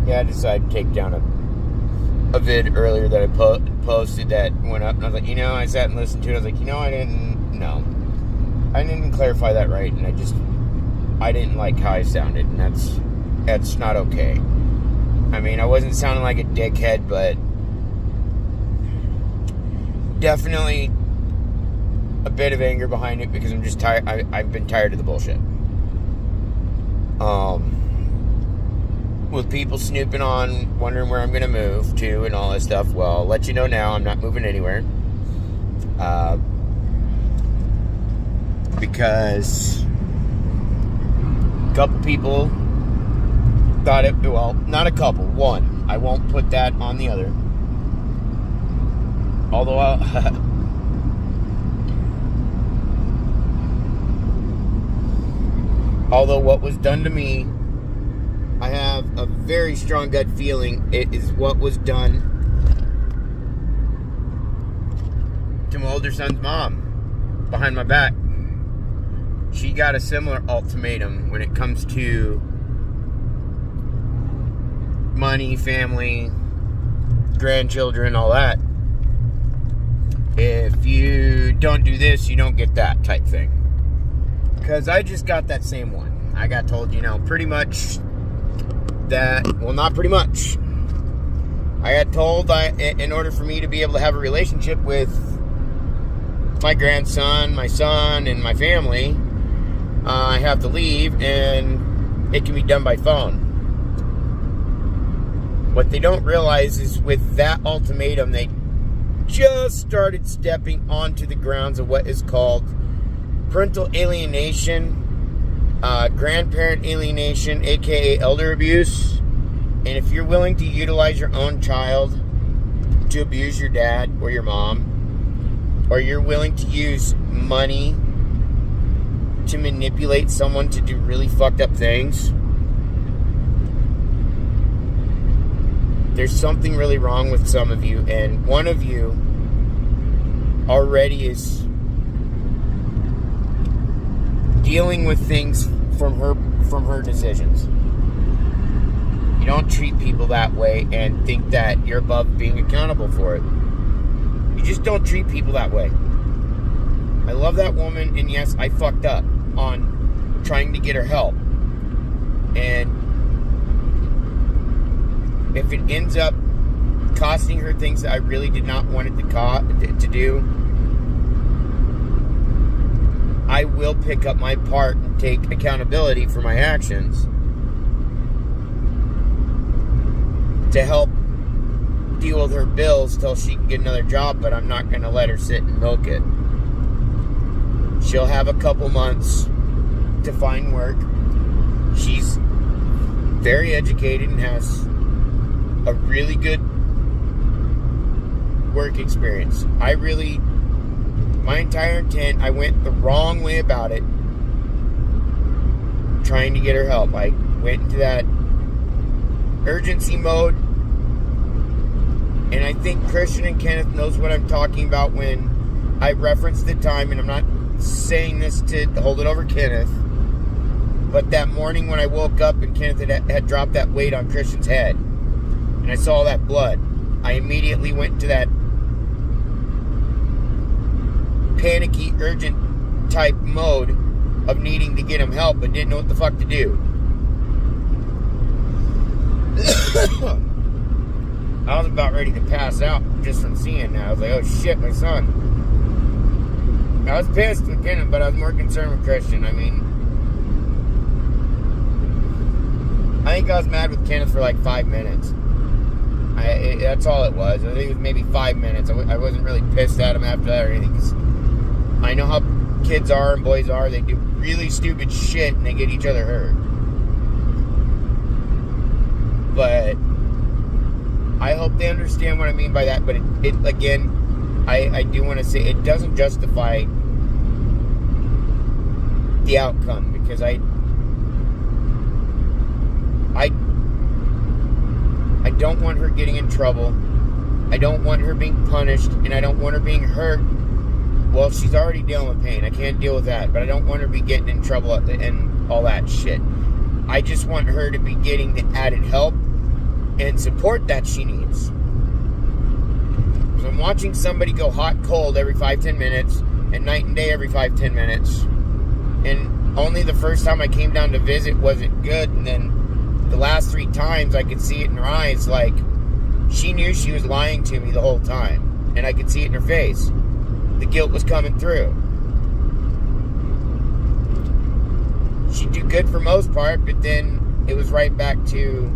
Yeah, I decided to take down a vid earlier that I posted that went up, and I was like, I sat and listened to it. I was like, I didn't clarify that right, and I didn't like how I sounded, and that's not okay. I mean, I wasn't sounding like a dickhead, but definitely a bit of anger behind it because I'm just tired. I've been tired of the bullshit. With people snooping on, wondering where I'm going to move to and all that stuff. Well, I'll let you know now, I'm not moving anywhere. Because a couple people thought it, well, not a couple, one. I won't put that on the other. Although although what was done to me, I have a very strong gut feeling it is what was done to my older son's mom behind my back. She got a similar ultimatum when it comes to money, family, grandchildren, all that. If you don't do this, you don't get that type thing. Because I just got that same one. I got told, pretty much that, well, not pretty much. I got told in order for me to be able to have a relationship with my grandson, my son, and my family, I have to leave, and it can be done by phone. What they don't realize is with that ultimatum, they just started stepping onto the grounds of what is called parental alienation, grandparent alienation, aka elder abuse. And if you're willing to utilize your own child to abuse your dad or your mom, or you're willing to use money to manipulate someone to do really fucked up things, there's something really wrong with some of you, and one of you already is dealing with things from her decisions. You don't treat people that way and think that you're above being accountable for it. You just don't treat people that way. I love that woman, and yes, I fucked up on trying to get her help. And if it ends up costing her things that I really did not want it to do, I will pick up my part and take accountability for my actions to help deal with her bills till she can get another job, but I'm not going to let her sit and milk it. She'll have a couple months to find work. She's very educated and has a really good work experience. My entire intent, I went the wrong way about it, trying to get her help. I went into that urgency mode, and I think Christian and Kenneth knows what I'm talking about when I reference the time, and I'm not saying this to hold it over Kenneth, but that morning when I woke up and Kenneth had dropped that weight on Christian's head, and I saw that blood, I immediately went to that panicky, urgent type mode of needing to get him help, but didn't know what the fuck to do. I was about ready to pass out just from seeing that. I was like, oh shit, my son. I was pissed with Kenneth, but I was more concerned with Christian. I mean, I think I was mad with Kenneth for like 5 minutes. That's all it was. I think it was maybe 5 minutes. I wasn't really pissed at him after that or anything. 'Cause I know how kids are and boys are. They do really stupid shit and they get each other hurt. But I hope they understand what I mean by that. But it again, I do want to say it doesn't justify the outcome, because I don't want her getting in trouble. I don't want her being punished, and I don't want her being hurt. Well, she's already dealing with pain. I can't deal with that, but I don't want her to be getting in trouble and all that shit. I just want her to be getting the added help and support that she needs. Because I'm watching somebody go hot, cold every 5-10 minutes, and night and day every 5-10 minutes. And only the first time I came down to visit was it good, and then the last 3 times I could see it in her eyes, like she knew she was lying to me the whole time, and I could see it in her face. The guilt was coming through. She'd do good for most part, but then it was right back to,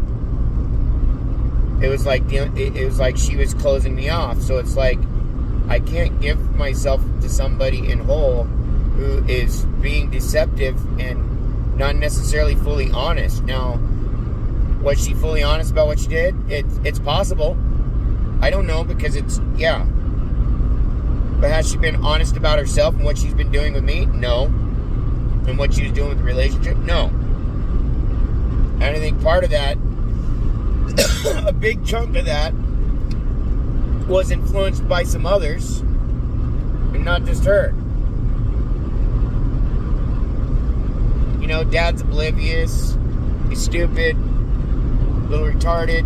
it was like she was closing me off. So it's like I can't give myself to somebody in whole who is being deceptive and not necessarily fully honest. Now, was she fully honest about what she did? It's possible. I don't know, because yeah. But has she been honest about herself and what she's been doing with me? No. And what she was doing with the relationship? No. And I think part of that, a big chunk of that, was influenced by some others, and not just her. You know, Dad's oblivious, he's stupid, a little retarded.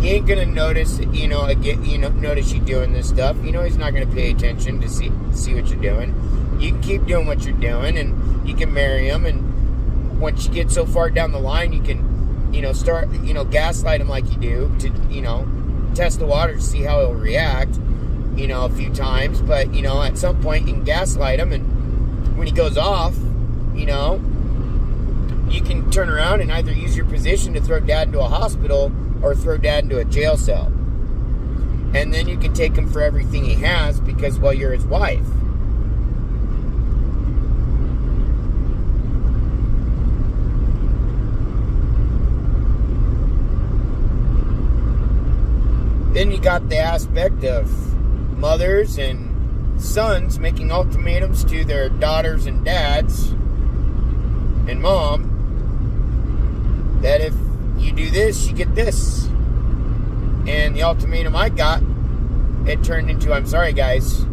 He ain't gonna notice, notice you doing this stuff. You know, he's not gonna pay attention to see what you're doing. You can keep doing what you're doing, and you can marry him. And once you get so far down the line, you can, start, gaslight him like you do to, test the water to see how he'll react, a few times. But at some point you can gaslight him, and when he goes off, you can turn around and either use your position to throw Dad into a hospital or throw Dad into a jail cell. And then you can take him for everything he has because, well, you're his wife. Then you got the aspect of mothers and sons making ultimatums to their daughters and dads and mom that if you do this, you get this. And the ultimatum I got, it turned into, I'm sorry guys, of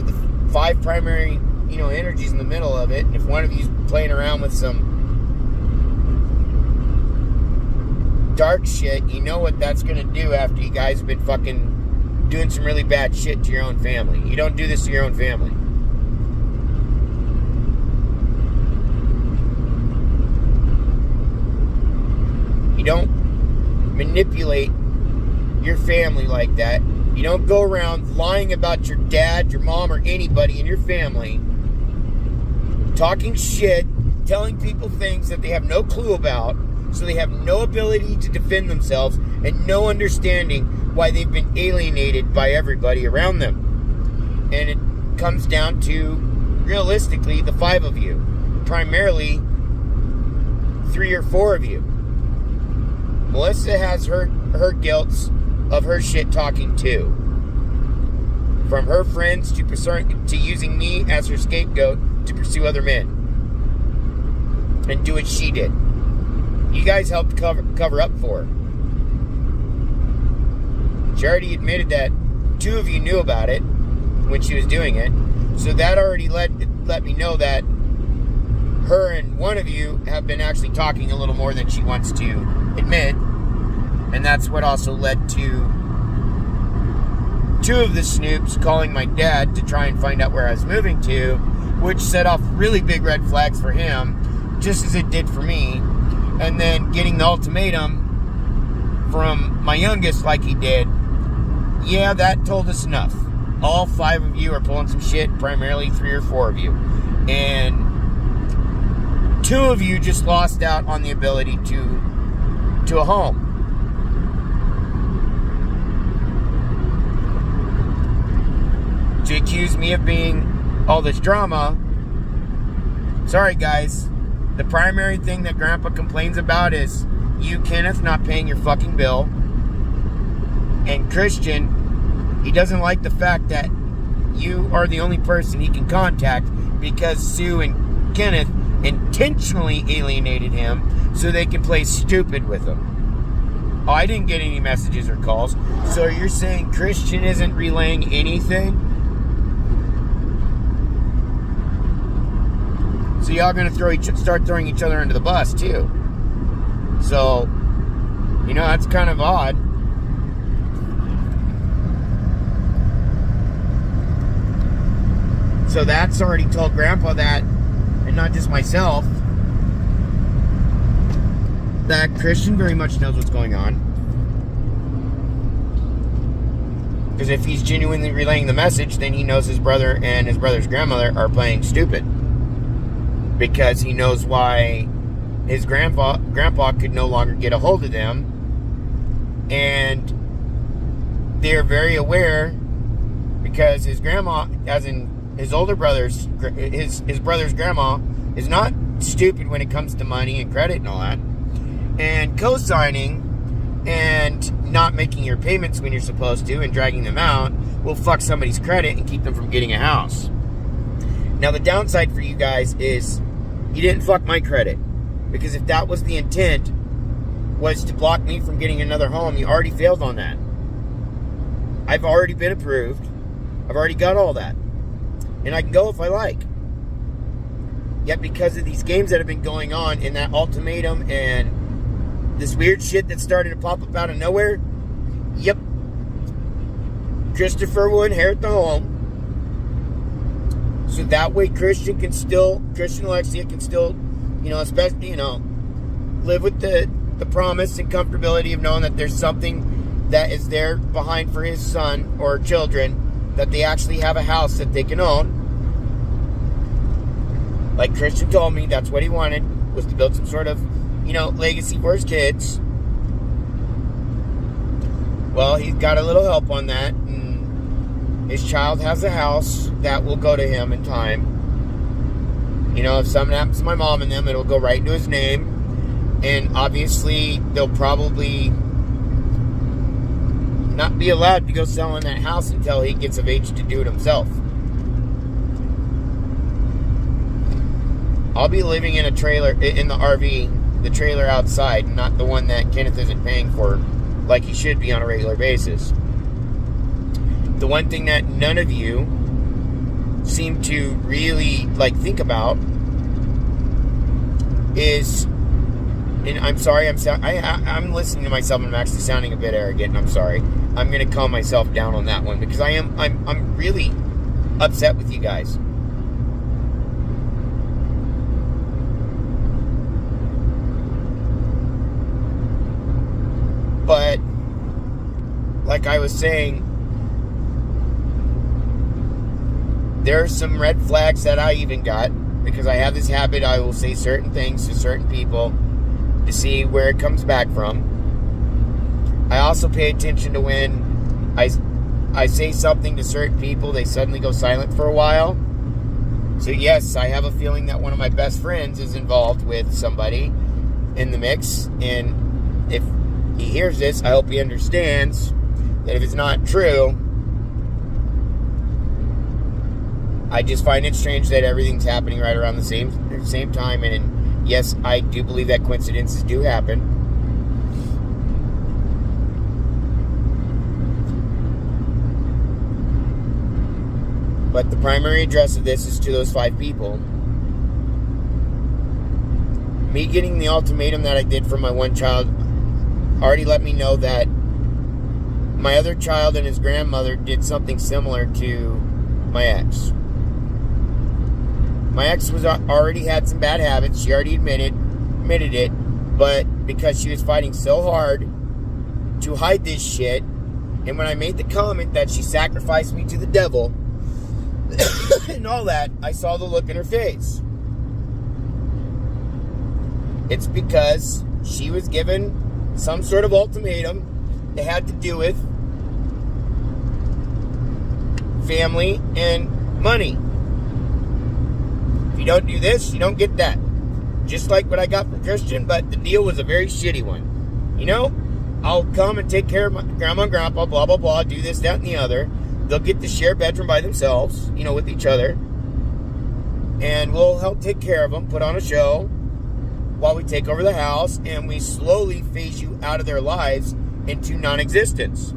the 5 primary, energies in the middle of it, and if one of you's playing around with some dark shit, you know what that's gonna do after you guys have been fucking doing some really bad shit to your own family. You don't do this to your own family. You don't manipulate your family like that. You don't go around lying about your dad, your mom, or anybody in your family, talking shit, telling people things that they have no clue about, so they have no ability to defend themselves and no understanding why they've been alienated by everybody around them. And it comes down to, realistically, the 5 of you. Primarily, 3 or 4 of you. Melissa has her guilts of her shit talking too. From her friends to using me as her scapegoat to pursue other men. And do what she did. You guys helped cover up for her. She already admitted that 2 of you knew about it when she was doing it. So that already let me know that her and one of you have been actually talking a little more than she wants to admit. And that's what also led to 2 of the snoops calling my dad to try and find out where I was moving to, which set off really big red flags for him, just as it did for me. And then getting the ultimatum from my youngest like he did, yeah, that told us enough. All 5 of you are pulling some shit, primarily 3 or 4 of you. And 2 of you just lost out on the ability to a home. To accuse me of being all this drama, sorry guys, the primary thing that Grandpa complains about is you, Kenneth, not paying your fucking bill. And Christian, he doesn't like the fact that you are the only person he can contact because Sue and Kenneth intentionally alienated him so they can play stupid with him. Oh, I didn't get any messages or calls. So you're saying Christian isn't relaying anything? So y'all gonna start throwing each other under the bus too. So You know, that's kind of odd. So that's already told Grandpa that, and not just myself, that Christian very much knows what's going on. Because if he's genuinely relaying the message, then he knows his brother and his brother's grandmother are playing stupid. Because he knows why his grandpa could no longer get a hold of them. And they're very aware, because his grandma, as in his older brother's, his brother's grandma, is not stupid when it comes to money and credit and all that. And co-signing and not making your payments when you're supposed to and dragging them out will fuck somebody's credit and keep them from getting a house. Now, the downside for you guys is you didn't fuck my credit. Because if that was the intent, was to block me from getting another home, you already failed on that. I've already been approved. I've already got all that. And I can go if I like. Yet because of these games that have been going on in that ultimatum and this weird shit that's starting to pop up out of nowhere, yep, Christopher will inherit the home. So that way Christian Alexia can still, especially, live with the promise and comfortability of knowing that there's something that is there behind for his son or children, that they actually have a house that they can own. Like Christian told me, that's what he wanted, was to build some sort of, legacy for his kids. Well, he's got a little help on that, and his child has a house that will go to him in time. If something happens to my mom and them, it'll go right into his name. And obviously, they'll probably not be allowed to go sell in that house until he gets of age to do it himself. I'll be living in a trailer, in the RV, the trailer outside, not the one that Kenneth isn't paying for like he should be on a regular basis. The one thing that none of you seem to really think about is, and I'm sorry, I'm listening to myself and I'm actually sounding a bit arrogant, and I'm sorry. I'm going to calm myself down on that one, because I'm really upset with you guys. But like I was saying, there are some red flags that I even got, because I have this habit. I will say certain things to certain people to see where it comes back from. I also pay attention to when I say something to certain people, they suddenly go silent for a while. So yes, I have a feeling that one of my best friends is involved with somebody in the mix. And if he hears this, I hope he understands that if it's not true, I just find it strange that everything's happening right around the same time. And yes, I do believe that coincidences do happen. But the primary address of this is to those 5 people. Me getting the ultimatum that I did for my one child already let me know that my other child and his grandmother did something similar to my ex. My ex already had some bad habits. She already admitted it. But because she was fighting so hard to hide this shit, and when I made the comment that she sacrificed me to the devil and all that, I saw the look in her face. It's because she was given some sort of ultimatum that had to do with family and money. If you don't do this, you don't get that. Just like what I got from Christian, but the deal was a very shitty one. I'll come and take care of my grandma and grandpa, blah, blah, blah, do this, that, and the other. They'll get to share a bedroom by themselves, with each other. And we'll help take care of them, put on a show while we take over the house, and we slowly phase you out of their lives into non-existence.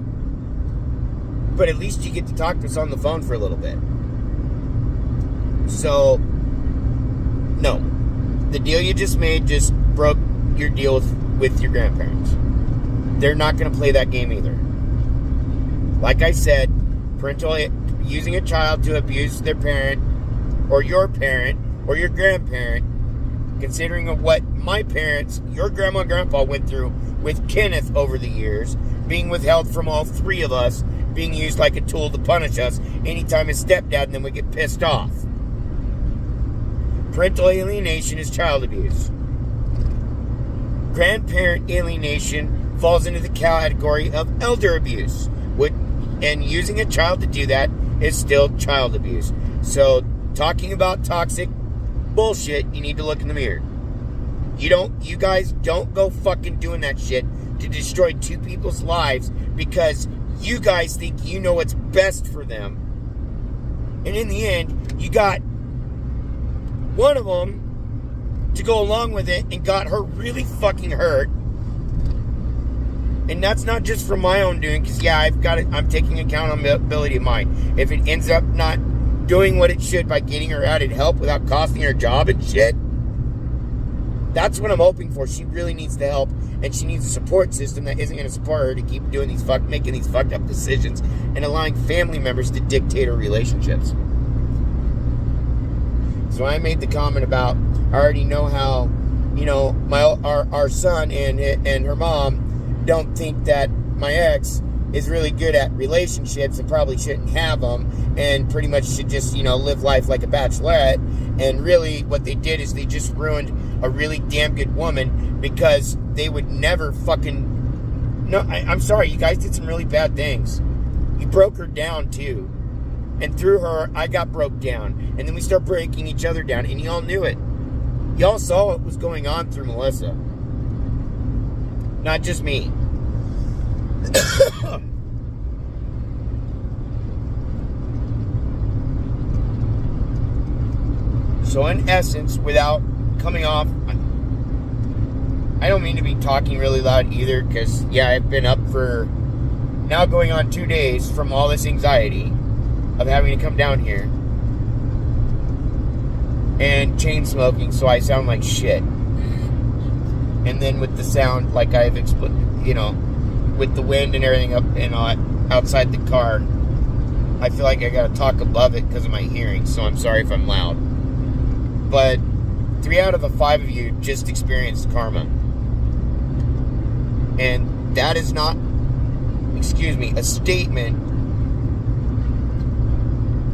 But at least you get to talk to us on the phone for a little bit. So, no. The deal you just made just broke your deal with your grandparents. they're not going to play that game either. Like I said, using a child to abuse their parent, or your grandparent, considering what my parents, your grandma and grandpa went through with Kenneth over the years, being withheld from all three of us, being used like a tool to punish us anytime his stepdad and then we get pissed off. Parental alienation is child abuse. Grandparent alienation falls into the category of elder abuse. And using a child to do that is still child abuse. So, talking about toxic bullshit, you need to look in the mirror. You guys don't go fucking doing that shit to destroy two people's lives because you guys think you know what's best for them. And in the end, you got one of them to go along with it and got her really fucking hurt. And that's not just from my own doing, because yeah, I'm taking accountability of mine. If it ends up not doing what it should by getting her added help without costing her job and shit, that's what I'm hoping for. She really needs the help, and she needs a support system that isn't going to support her to keep doing making these fucked up decisions and allowing family members to dictate her relationships. So I made the comment about, I already know how, our son and her mom don't think that my ex is really good at relationships and probably shouldn't have them and pretty much should just, live life like a bachelorette. And really what they did is they just ruined a really damn good woman because they would never fucking... No, I'm sorry, you guys did some really bad things. You broke her down too. And through her, I got broke down. And then we start breaking each other down, and y'all knew it. Y'all saw what was going on through Melissa. Not just me. So in essence, without coming off, I don't mean to be talking really loud either, because yeah, I've been up for now going on 2 days from all this anxiety of having to come down here and chain smoking, so I sound like shit. And then with the sound, like I've explained, with the wind and everything up and outside the car, I feel like I gotta talk above it because of my hearing, so I'm sorry if I'm loud. But 3 out of the 5 of you just experienced karma. And that is not, a statement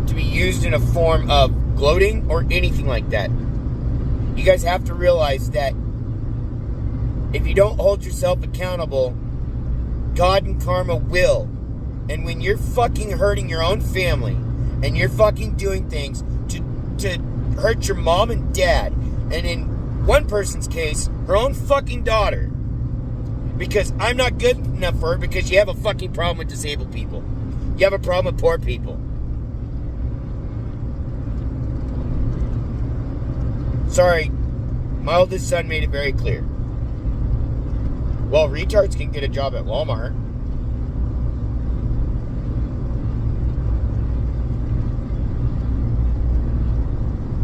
to be used in a form of gloating or anything like that. You guys have to realize that if you don't hold yourself accountable, God and karma will. And when you're fucking hurting your own family and you're fucking doing things to hurt your mom and dad, and in one person's case, her own fucking daughter, because I'm not good enough for her, because you have a fucking problem with disabled people. You have a problem with poor people. Sorry, my oldest son made it very clear. Well, retards can get a job at Walmart.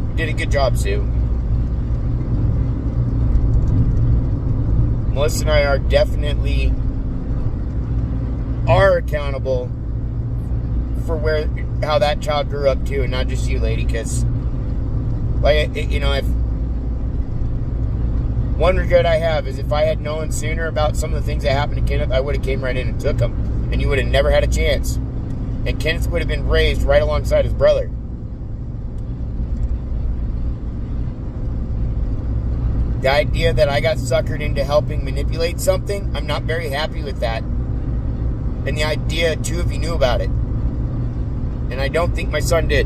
You did a good job, Sue. Melissa and I are definitely accountable for how that child grew up too, and not just you, lady, because if one regret I have is if I had known sooner about some of the things that happened to Kenneth, I would have came right in and took him, and you would have never had a chance, and Kenneth would have been raised right alongside his brother. The idea that I got suckered into helping manipulate something, I'm not very happy with that. And the idea 2 of you knew about it. And I don't think my son did.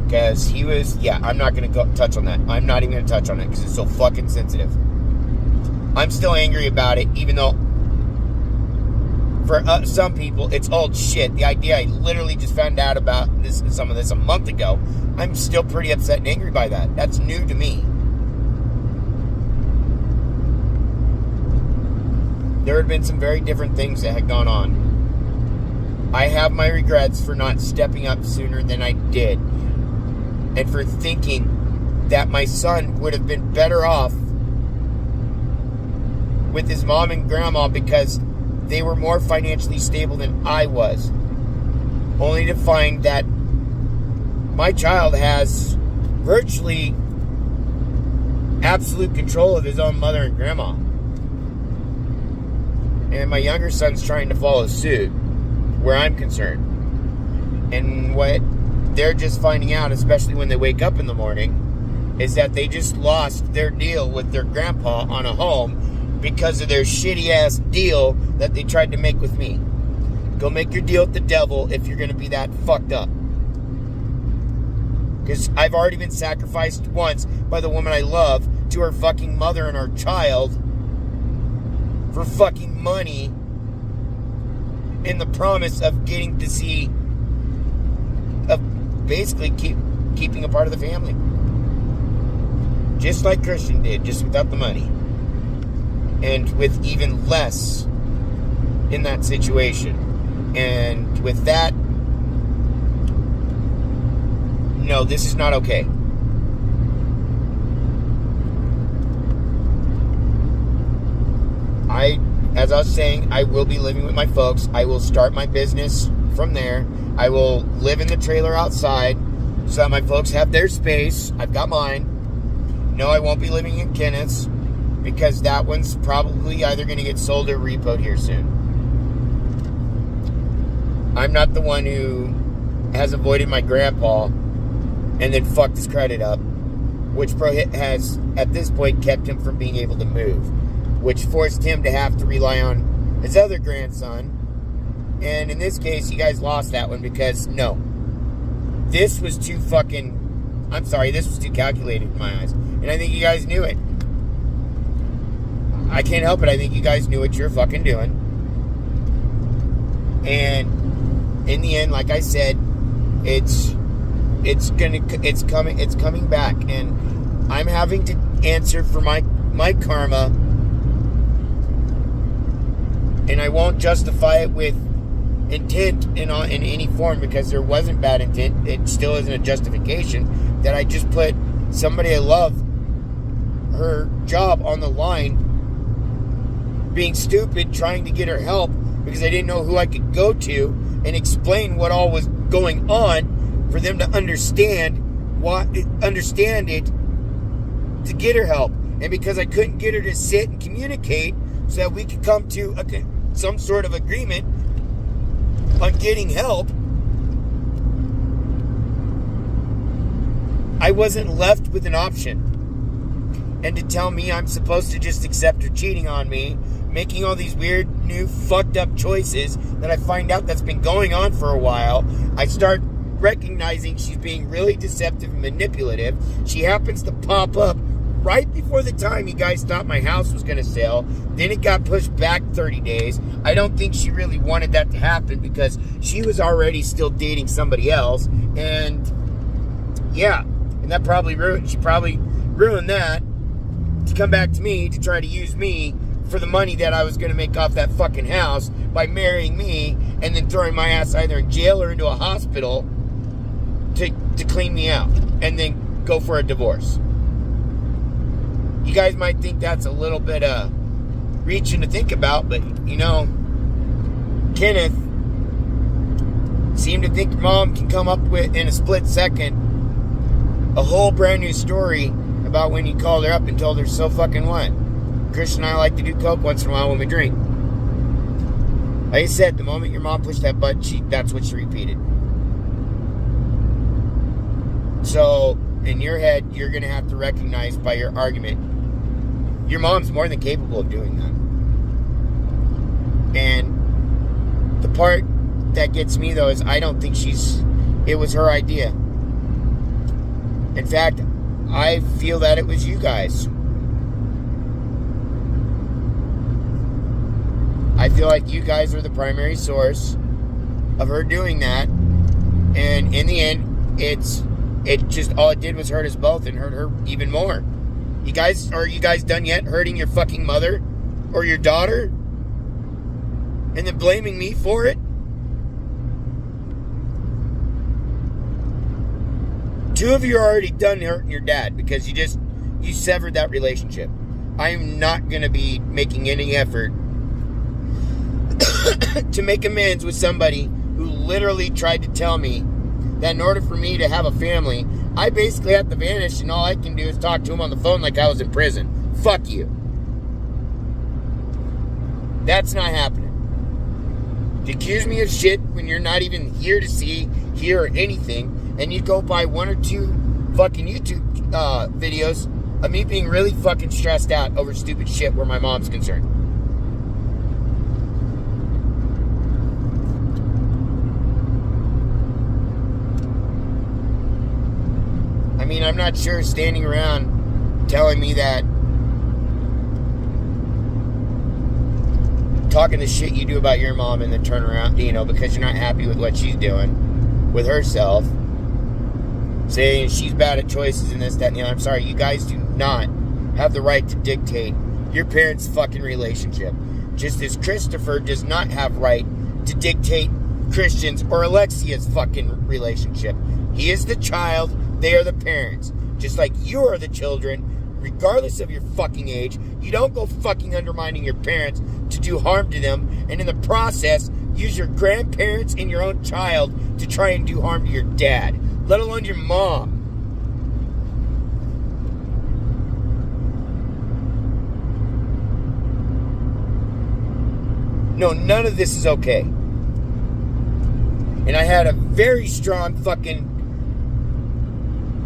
Because he was, I'm not going to touch on that. I'm not even going to touch on it because it's so fucking sensitive. I'm still angry about it, even though for some people, it's old shit. The idea, I literally just found out about some of this a month ago. I'm still pretty upset and angry by that. That's new to me. There had been some very different things that had gone on. I have my regrets for not stepping up sooner than I did. And for thinking that my son would have been better off with his mom and grandma because they were more financially stable than I was. Only to find that my child has virtually absolute control of his own mother and grandma. And my younger son's trying to follow suit, where I'm concerned. And what they're just finding out, especially when they wake up in the morning, is that they just lost their deal with their grandpa on a home because of their shitty ass deal that they tried to make with me. Go make your deal with the devil if you're going to be that fucked up. Because I've already been sacrificed once by the woman I love to her fucking mother and our child for fucking money in the promise of getting to see, of basically keeping a part of the family. Just like Christian did, just without the money. And with even less in that situation. And with that, no, this is not okay. As I was saying, I will be living with my folks. I will start my business from there. I will live in the trailer outside so that my folks have their space. I've got mine. No, I won't be living in Kenneth's because that one's probably either going to get sold or repoed here soon. I'm not the one who has avoided my grandpa and then fucked his credit up, which has, at this point, kept him from being able to move, which forced him to have to rely on his other grandson. And in this case, you guys lost that one because, no, this was too this was too calculated in my eyes. And I think you guys knew it. I can't help it. I think you guys knew what you're fucking doing. And in the end, like I said, it's coming back, and I'm having to answer for my karma, and I won't justify it with intent in any form because there wasn't bad intent. It still isn't a justification that I just put somebody I love, her job on the line, being stupid, trying to get her help because I didn't know who I could go to and explain what all was going on for them to understand it to get her help. And because I couldn't get her to sit and communicate so that we could come to some sort of agreement on getting help, I wasn't left with an option. And to tell me I'm supposed to just accept her cheating on me, making all these weird, new, fucked up choices that I find out that's been going on for a while, I start recognizing she's being really deceptive and manipulative. She happens to pop up right before the time you guys thought my house was going to sell. Then it got pushed back 30 days. I don't think she really wanted that to happen because she was already still dating somebody else. And yeah, and that probably ruined that to come back to me to try to use me for the money that I was going to make off that fucking house by marrying me and then throwing my ass either in jail or into a hospital to clean me out and then go for a divorce. You guys might think that's a little bit reaching to think about, but you know, Kenneth seemed to think your mom can come up with, in a split second, a whole brand new story about when you called her up and told her so fucking what. Chris and I like to do coke once in a while when we drink. Like I said, the moment your mom pushed that butt cheek, that's what she repeated. So, in your head, you're going to have to recognize by your argument, your mom's more than capable of doing that. And the part that gets me, though, is I don't think it was her idea. In fact, I feel that it was you guys. I feel like you guys were the primary source of her doing that. And in the end, all it did was hurt us both and hurt her even more. Are you guys done yet hurting your fucking mother or your daughter? And then blaming me for it? Two of you are already done hurting your dad because you severed that relationship. I am not going to be making any effort to make amends with somebody who literally tried to tell me that in order for me to have a family, I basically have to vanish and all I can do is talk to him on the phone like I was in prison. Fuck you. That's not happening. To accuse me of shit when you're not even here to see, hear, or anything, and you go by one or two fucking YouTube videos of me being really fucking stressed out over stupid shit where my mom's concerned. I mean, I'm not sure standing around telling me that talking the shit you do about your mom and then turn around, because you're not happy with what she's doing with herself, saying she's bad at choices and this, that, and the other. I'm sorry, you guys do not have the right to dictate your parents' fucking relationship. Just as Christopher does not have right to dictate Christian's or Alexia's fucking relationship. He is the child, they are the parents. Just like you are the children, regardless of your fucking age. You don't go fucking undermining your parents to do harm to them, and in the process, use your grandparents and your own child to try and do harm to your dad, let alone your mom. No, none of this is okay. And I had a very strong fucking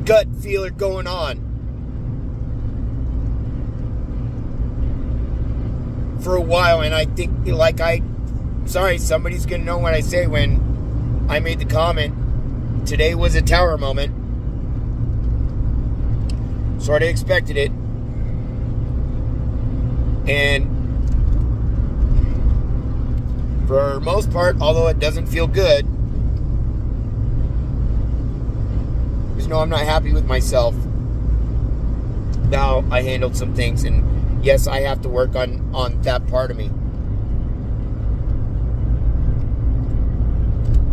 gut feeler going on for a while, and I think, sorry, somebody's gonna know what I say when I made the comment, today was a tower moment. Sort of expected it. And for most part, although it doesn't feel good, because no, I'm not happy with myself. Now I handled some things, and yes, I have to work on that part of me.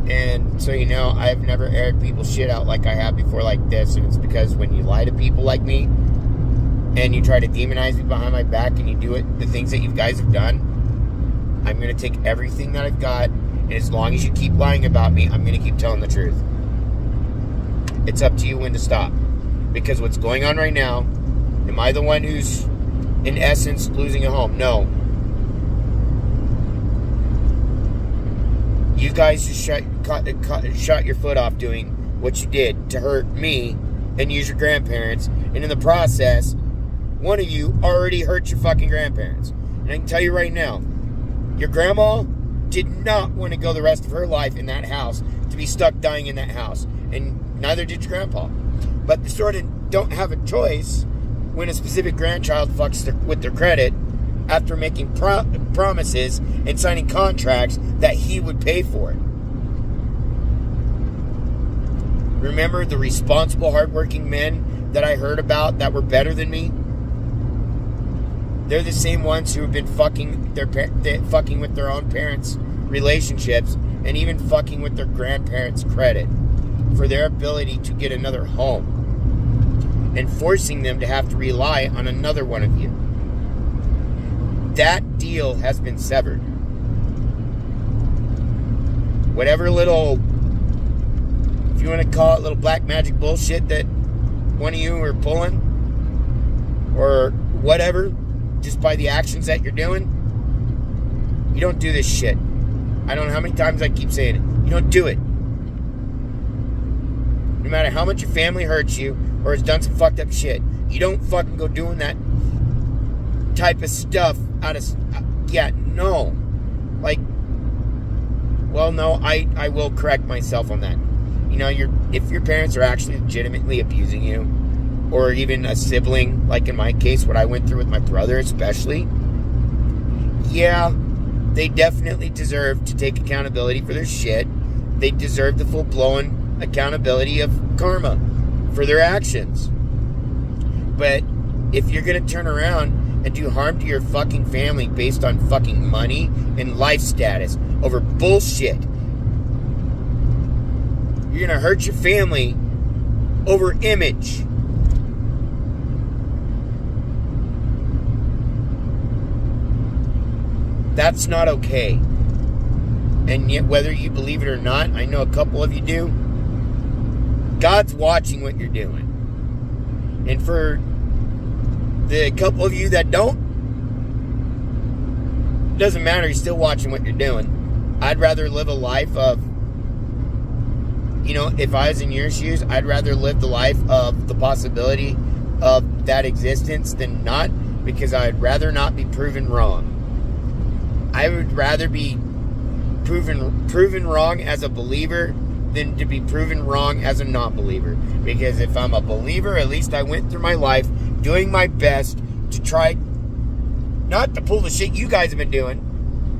And so, I've never aired people's shit out like I have before like this, and it's because when you lie to people like me, and you try to demonize me behind my back, and you do the things that you guys have done, I'm going to take everything that I've got, and as long as you keep lying about me, I'm going to keep telling the truth. It's up to you when to stop. Because what's going on right now, am I the one who's, in essence, losing a home? No. You guys just shot your foot off doing what you did to hurt me and use your grandparents. And in the process, one of you already hurt your fucking grandparents. And I can tell you right now, your grandma did not want to go the rest of her life in that house, to be stuck dying in that house. And neither did your grandpa. But they sort of don't have a choice when a specific grandchild fucks with their credit after making promises and signing contracts that he would pay for it. Remember the responsible, hardworking men that I heard about that were better than me? They're the same ones who have been fucking with their own parents' relationships, and even fucking with their grandparents' credit for their ability to get another home, and forcing them to have to rely on another one of you. That deal has been severed. Whatever little, if you want to call it little black magic bullshit that one of you are pulling, or whatever, just by the actions that you're doing, you don't do this shit. I don't know how many times I keep saying it. You don't do it. No matter how much your family hurts you or has done some fucked up shit, you don't fucking go doing that type of stuff no. I will correct myself on that. If your parents are actually legitimately abusing you, or even a sibling, like in my case, what I went through with my brother especially, yeah, they definitely deserve to take accountability for their shit. They deserve the full-blown accountability of karma for their actions. But if you're going to turn around and do harm to your fucking family based on fucking money and life status over bullshit, you're going to hurt your family over image. That's not okay. And yet, whether you believe it or not, I know a couple of you do, God's watching what you're doing. And for the couple of you that don't, it doesn't matter, He's still watching what you're doing. I'd rather live a life of, if I was in your shoes, I'd rather live the life of the possibility of that existence than not, because I'd rather not be proven wrong. I would rather be proven wrong as a believer than to be proven wrong as a non-believer. Because if I'm a believer, at least I went through my life doing my best to try not to pull the shit you guys have been doing,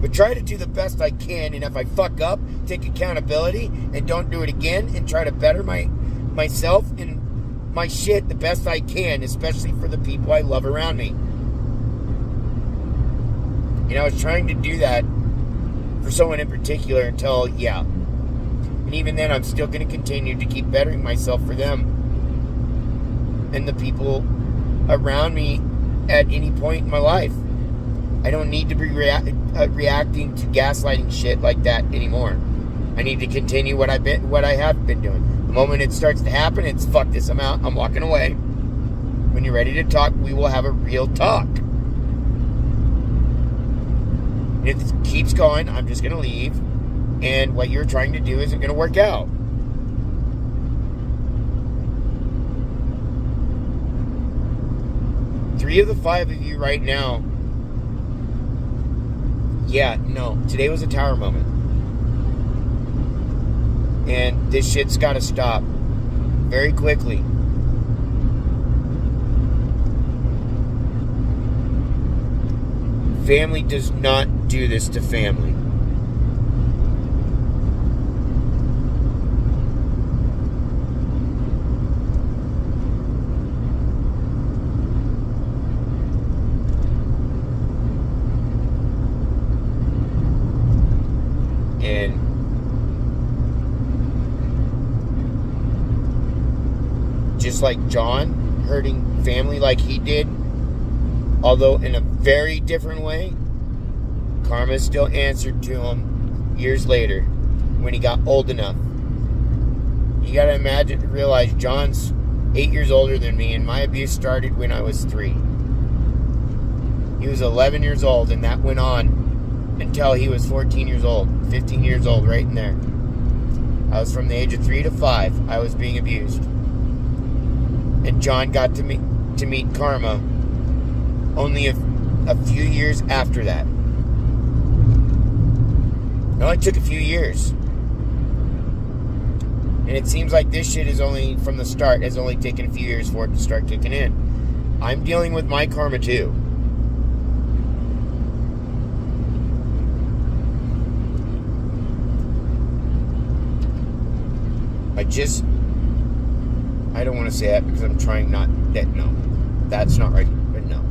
but try to do the best I can. And if I fuck up, take accountability and don't do it again, and try to better myself and my shit the best I can, especially for the people I love around me. I was trying to do that for someone in particular until, and even then I'm still going to continue to keep bettering myself for them and the people around me at any point in my life. I don't need to be reacting to gaslighting shit like that anymore. I need to continue what I have been doing. The moment it starts to happen, it's fuck this, I'm out, I'm walking away. When you're ready to talk, we will have a real talk. If it keeps going, I'm just going to leave, and what you're trying to do isn't going to work out. Three of the 5 of you right now, today was a tower moment. And this shit's got to stop very quickly. Family does not do this to family. And just like John hurting family like he did, although in a very different way, karma still answered to him years later when he got old enough. You gotta realize John's 8 years older than me, and my abuse started when I was 3. He was 11 years old, and that went on until he was 14 years old, 15 years old, right in there. I was from the age of 3 to 5, I was being abused. And John got to meet karma only a few years after that. It only took a few years. And it seems like this shit is only, from the start, has only taken a few years for it to start kicking in. I'm dealing with my karma too. I don't want to say that because I'm trying not, no, that's not right, but no.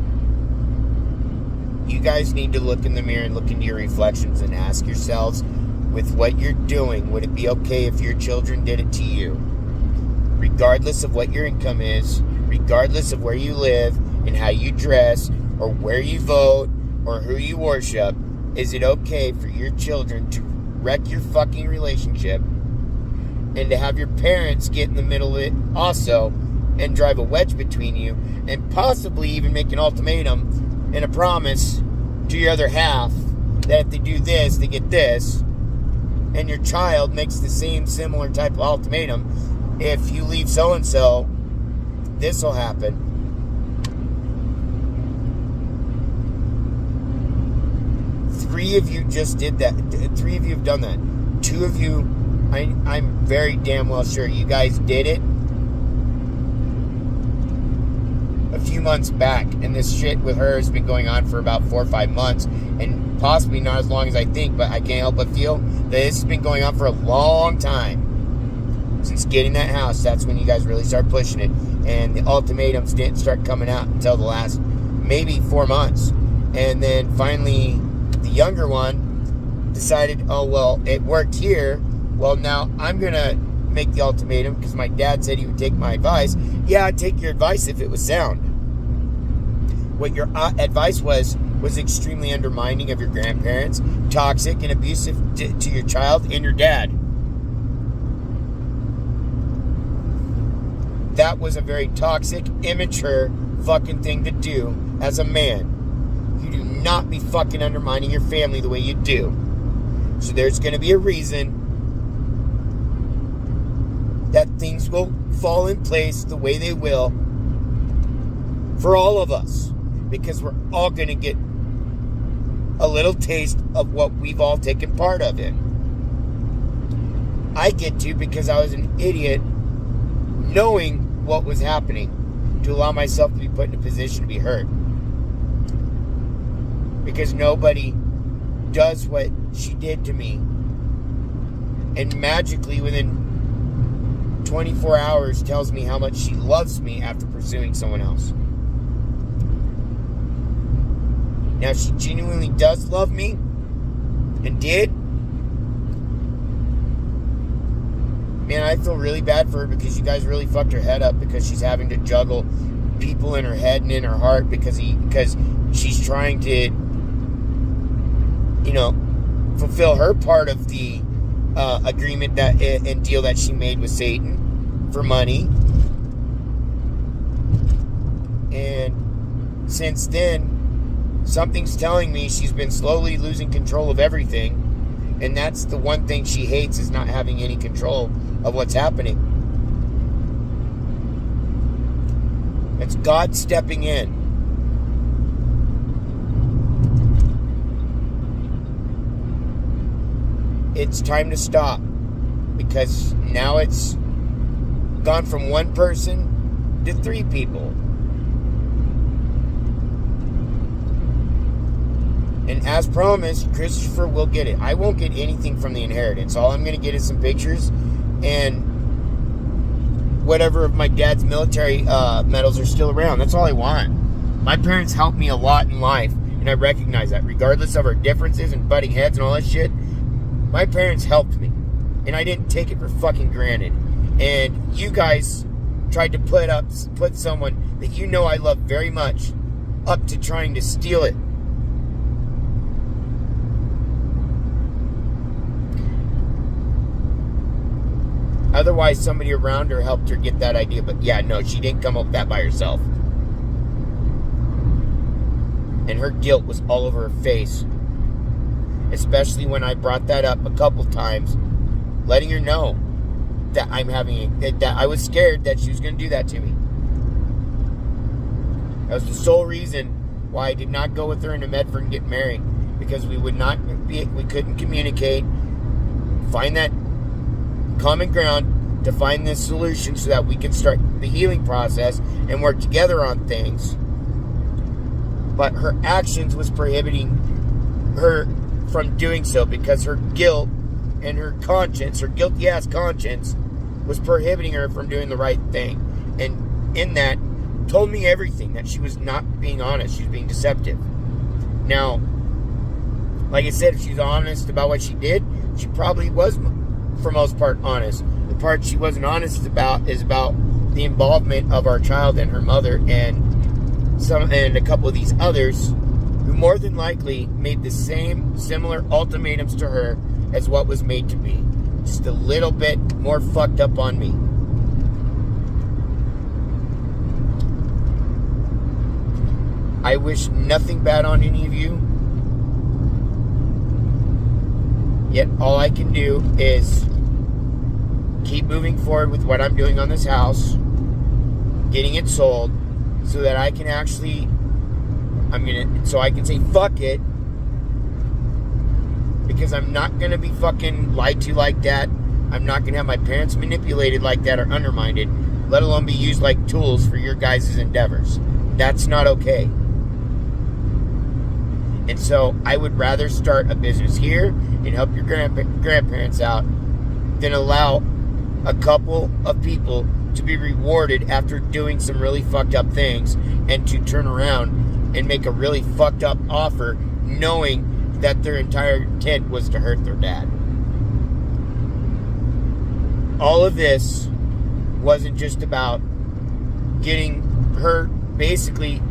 You guys need to look in the mirror and look into your reflections and ask yourselves, with what you're doing, would it be okay if your children did it to you? Regardless of what your income is, regardless of where you live and how you dress, or where you vote, or who you worship, is it okay for your children to wreck your fucking relationship and to have your parents get in the middle of it also and drive a wedge between you and possibly even make an ultimatum and a promise to your other half that if they do this, they get this, and your child makes the same similar type of ultimatum, if you leave so-and-so, this will happen. Three of you just did that. 3 of you have done that. 2 of you, I'm very damn well sure you guys did it a few months back, and this shit with her has been going on for about 4 or 5 months, and possibly not as long as I think, but I can't help but feel that this has been going on for a long time. Since getting that house, that's when you guys really start pushing it, and the ultimatums didn't start coming out until the last maybe 4 months. And then finally the younger one decided, oh well, it worked here, well now I'm gonna make the ultimatum because my dad said he would take my advice. Yeah, I'd take your advice if it was sound. What your advice was extremely undermining of your grandparents, toxic and abusive to your child and your dad. That was a very toxic, immature fucking thing to do as a man. You do not be fucking undermining your family the way you do. So there's going to be a reason that things will fall in place the way they will for all of us. Because we're all going to get a little taste of what we've all taken part of in. I get to because I was an idiot knowing what was happening to allow myself to be put in a position to be hurt. Because nobody does what she did to me and magically within 24 hours tells me how much she loves me after pursuing someone else. Now, if she genuinely does love me and did, man, I feel really bad for her because you guys really fucked her head up because she's having to juggle people in her head and in her heart because she's trying to, fulfill her part of the agreement and deal that she made with Satan for money. And since then, something's telling me she's been slowly losing control of everything. And that's the one thing she hates, is not having any control of what's happening. It's God stepping in. It's time to stop. Because now it's gone from one person to 3 people. And as promised, Christopher will get it. I won't get anything from the inheritance. All I'm going to get is some pictures and whatever of my dad's military medals are still around. That's all I want. My parents helped me a lot in life, and I recognize that. Regardless of our differences and butting heads and all that shit, my parents helped me. And I didn't take it for fucking granted. And you guys tried to put someone that you know I love very much up to trying to steal it. Otherwise, somebody around her helped her get that idea. But yeah, no, she didn't come up with that by herself. And her guilt was all over her face. Especially when I brought that up a couple times, letting her know that that I was scared that she was going to do that to me. That was the sole reason why I did not go with her into Medford and get married. Because we couldn't communicate, find that common ground to find this solution so that we can start the healing process and work together on things. But her actions was prohibiting her from doing so because her guilt and her conscience, her guilty ass conscience, was prohibiting her from doing the right thing. And in that, told me everything, that she was not being honest, she was being deceptive. Now, like I said, if she's honest about what she did, she probably was, for most part, honest. The part she wasn't honest about is about the involvement of our child and her mother and a couple of these others who more than likely made the similar ultimatums to her as what was made to me. Just a little bit more fucked up on me. I wish nothing bad on any of you. Yet all I can do is keep moving forward with what I'm doing on this house, getting it sold, so that I can actually, so I can say fuck it, because I'm not going to be fucking lied to like that. I'm not going to have my parents manipulated like that or undermined, let alone be used like tools for your guys' endeavors. That's not okay. And so I would rather start a business here and help your grandparents out than allow a couple of people to be rewarded after doing some really fucked up things and to turn around and make a really fucked up offer knowing that their entire intent was to hurt their dad. all of this wasn't just about getting her, basically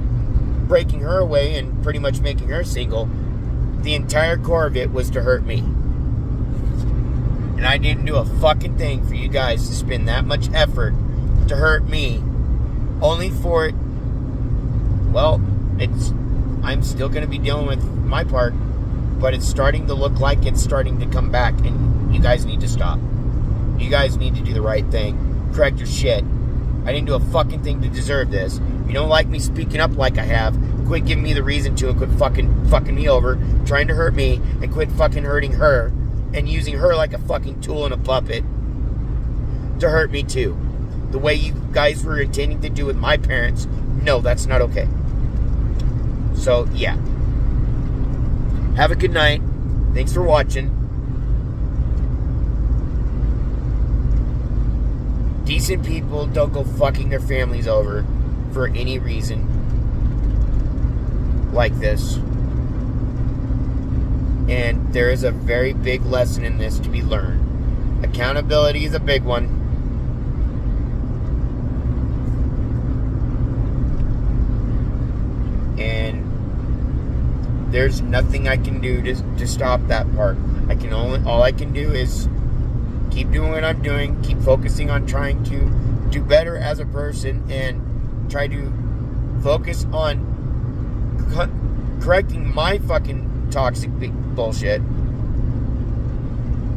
breaking her away and pretty much making her single. The entire core of it was to hurt me. And I didn't do a fucking thing for you guys to spend that much effort to hurt me, only for it, well, I'm still going to be dealing with my part, but it's starting to look like it's starting to come back, and you guys need to stop. You guys need to do the right thing. Correct your shit. I didn't do a fucking thing to deserve this. You don't like me speaking up like I have, quit giving me the reason to, and quit fucking me over, trying to hurt me, and quit fucking hurting her, and using her like a fucking tool and a puppet to hurt me too. The way you guys were intending to do with my parents, no, that's not okay. So, yeah. Have a good night. Thanks for watching. Decent people don't go fucking their families over for any reason like this. And there is a very big lesson in this to be learned. Accountability is a big one. And there's nothing I can do to stop that part. All I can do is keep doing what I'm doing, keep focusing on trying to do better as a person, and try to focus on correcting my fucking toxic bullshit.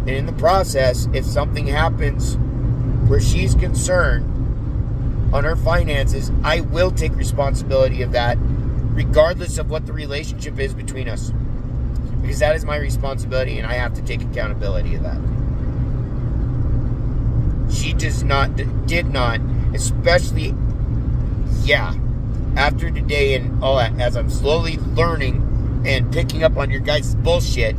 And in the process, if something happens where she's concerned on her finances, I will take responsibility of that, regardless of what the relationship is between us. Because that is my responsibility, and I have to take accountability of that. She did not, especially, after today and all that, as I'm slowly learning and picking up on your guys' bullshit,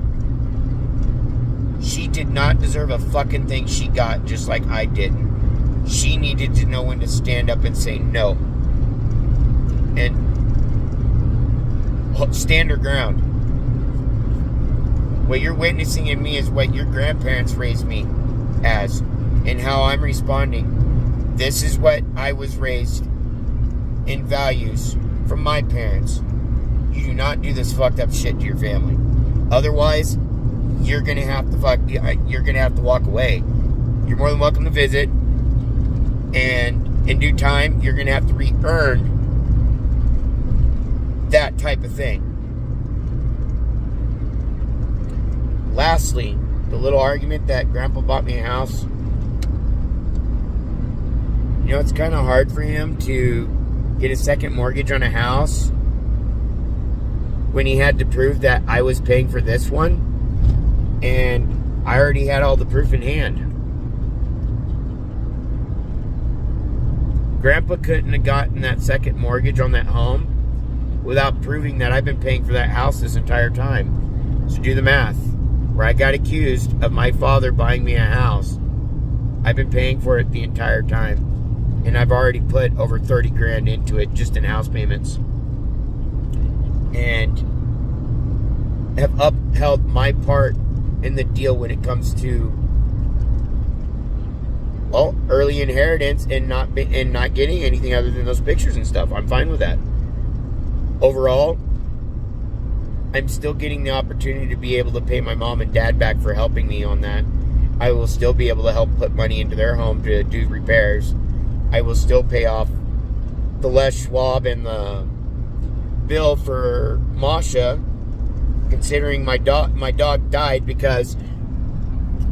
she did not deserve a fucking thing she got, just like I didn't. She needed to know when to stand up and say no. And stand her ground. What you're witnessing in me is what your grandparents raised me as, and how I'm responding. This is what I was raised in values from my parents. You do not do this fucked up shit to your family. Otherwise, you're gonna have to walk away. You're more than welcome to visit, and in due time, you're gonna have to re-earn that type of thing. Lastly, the little argument that Grandpa bought me a house. You know, it's kind of hard for him to get a second mortgage on a house when he had to prove that I was paying for this one, and I already had all the proof in hand. Grandpa couldn't have gotten that second mortgage on that home without proving that I've been paying for that house this entire time. So do the math. Where I got accused of my father buying me a house, I've been paying for it the entire time. And I've already put over 30 grand into it just in house payments. And have upheld my part in the deal when it comes to, well, early inheritance and not getting anything other than those pictures and stuff. I'm fine with that. Overall, I'm still getting the opportunity to be able to pay my mom and dad back for helping me on that. I will still be able to help put money into their home to do repairs. I will still pay off the Les Schwab and the bill for Masha, considering my dog died because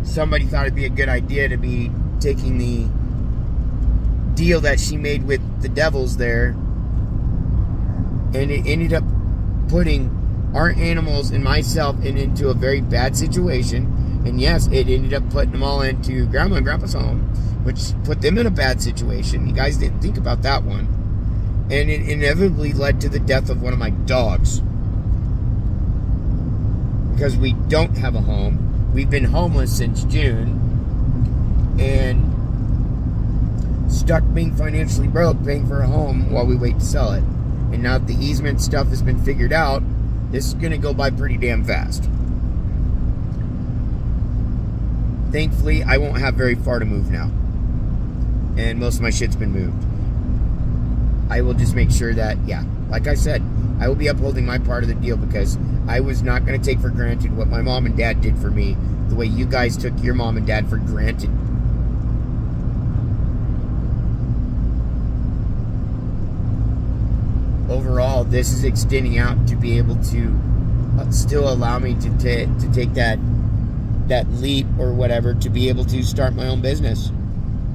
somebody thought it'd be a good idea to be taking the deal that she made with the devils there, and it ended up putting our animals and myself into a very bad situation. And yes, it ended up putting them all into Grandma and Grandpa's home, which put them in a bad situation. You guys didn't think about that one. And it inevitably led to the death of one of my dogs. Because we don't have a home. We've been homeless since June. And stuck being financially broke, paying for a home while we wait to sell it. And now that the easement stuff has been figured out, this is going to go by pretty damn fast. thankfully, I won't have very far to move now. And most of my shit's been moved. I will just make sure that, yeah, like I said, I will be upholding my part of the deal, because I was not going to take for granted what my mom and dad did for me the way you guys took your mom and dad for granted. Overall, this is extending out to be able to still allow me to take that leap or whatever, to be able to start my own business.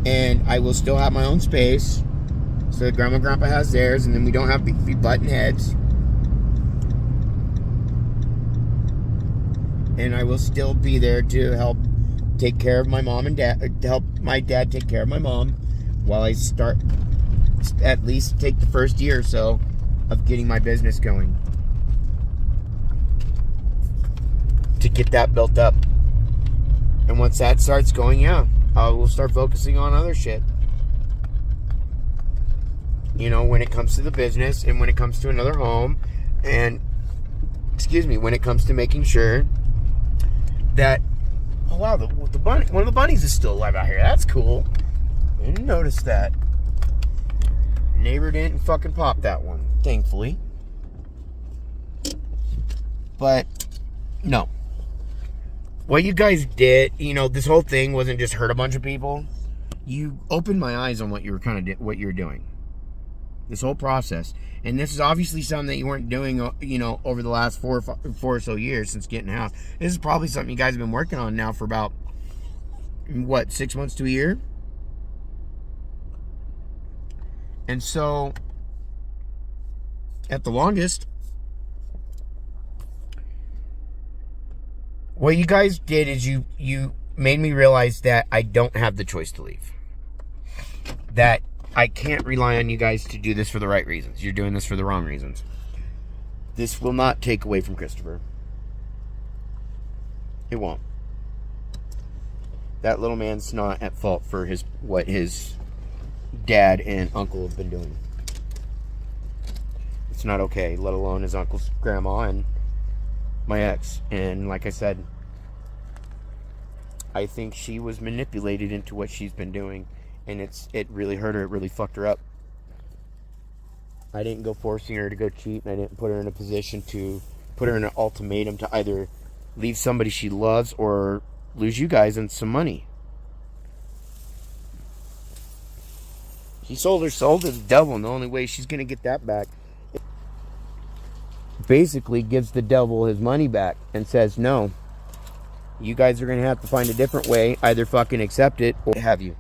And I will still have my own space, so that Grandma and Grandpa has theirs, and then we don't have to be butting heads. And I will still be there to help take care of my mom and dad, to help my dad take care of my mom, while I start, at least take the first year or so of getting my business going, to get that built up. And once that starts going, yeah, I will start focusing on other shit. You know, when it comes to the business, and when it comes to another home, and, when it comes to making sure that, oh wow, the bunny, one of the bunnies is still alive out here. That's cool. I didn't notice that. Neighbor didn't fucking pop that one, thankfully. But, no. What you guys did, you know, this whole thing wasn't just hurt a bunch of people. You opened my eyes on what you were doing. This whole process. And this is obviously something that you weren't doing, you know, over the last four or so years since getting a house. This is probably something you guys have been working on now for about, what, 6 months to a year? And so, at the longest, what you guys did is you made me realize that I don't have the choice to leave. That I can't rely on you guys to do this for the right reasons. You're doing this for the wrong reasons. This will not take away from Christopher. It won't. That little man's not at fault for what his dad and uncle have been doing. It's not okay, let alone his uncle's grandma and my ex. And like I said, I think she was manipulated into what she's been doing. And it really hurt her. It really fucked her up. I didn't go forcing her to go cheat, and I didn't put her in a position to put her in an ultimatum to either leave somebody she loves or lose you guys and some money. She sold her soul to the devil, and the only way she's going to get that back basically gives the devil his money back and says, no, you guys are going to have to find a different way. Either fucking accept it or have you.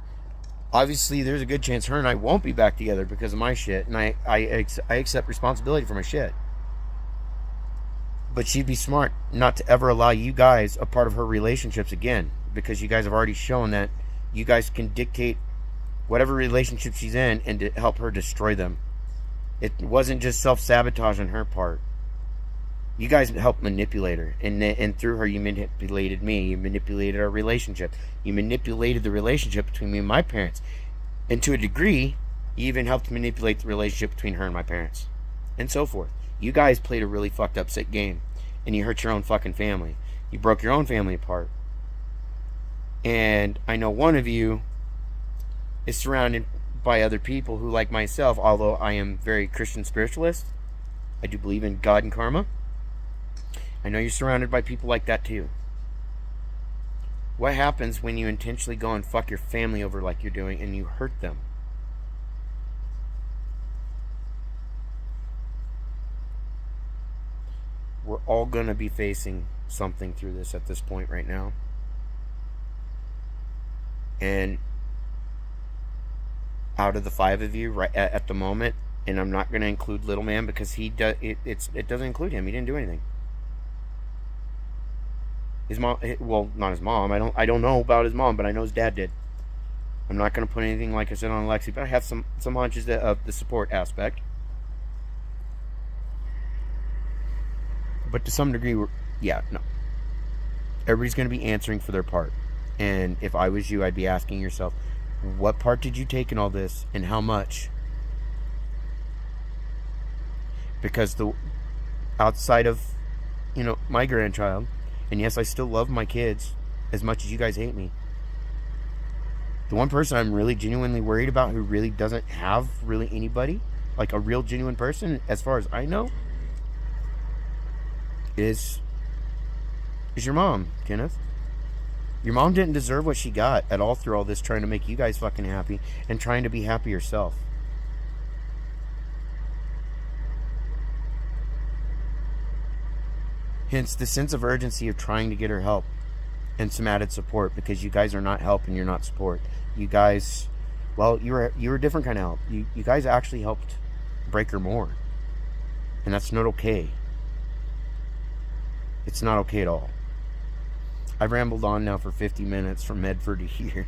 Obviously, there's a good chance her and I won't be back together because of my shit. And I accept responsibility for my shit. But she'd be smart not to ever allow you guys a part of her relationships again. Because you guys have already shown that you guys can dictate whatever relationship she's in and to help her destroy them. It wasn't just self-sabotage on her part. You guys helped manipulate her. And through her, you manipulated me. You manipulated our relationship. You manipulated the relationship between me and my parents. And to a degree, you even helped manipulate the relationship between her and my parents. And so forth. You guys played a really fucked up sick game. And you hurt your own fucking family. You broke your own family apart. And I know one of you is surrounded by other people who, like myself, although I am very Christian spiritualist, I do believe in God and karma. I know you're surrounded by people like that too. What happens when you intentionally go and fuck your family over like you're doing and you hurt them? We're all going to be facing something through this at this point right now. And out of the 5 of you right at the moment, and I'm not going to include little man because it doesn't include him. He didn't do anything. His mom, well, not his mom. I don't know about his mom, but I know his dad did. I'm not going to put anything, like I said, on Alexi, but I have some hunches of the support aspect. But to some degree, yeah, no. Everybody's going to be answering for their part. And if I was you, I'd be asking yourself, what part did you take in all this, and how much? Because outside of, my grandchild, and yes, I still love my kids as much as you guys hate me, The one person I'm really genuinely worried about who really doesn't have really anybody, like a real genuine person, as far as I know, is your mom, Kenneth. Your mom didn't deserve what she got at all through all this, trying to make you guys fucking happy and trying to be happy herself. Hence the sense of urgency of trying to get her help and some added support, because you guys are not help and you're not support. You guys, well, you were a different kind of help. You guys actually helped break her more. And that's not okay. It's not okay at all. I've rambled on now for 50 minutes from Medford to here.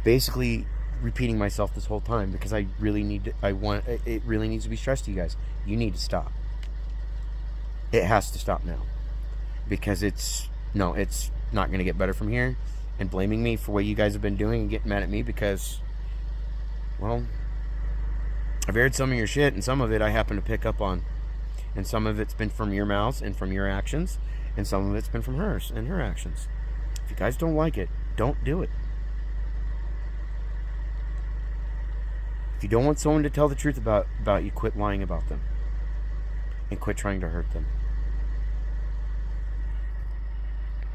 Basically repeating myself this whole time because I really need to, it really needs to be stressed to you guys. You need to stop. It has to stop now. Because it's not going to get better from here. And blaming me for what you guys have been doing and getting mad at me because, well, I've aired some of your shit and some of it I happen to pick up on. And some of it's been from your mouths and from your actions. And some of it's been from hers and her actions. If you guys don't like it, don't do it. If you don't want someone to tell the truth about you, quit lying about them. And quit trying to hurt them.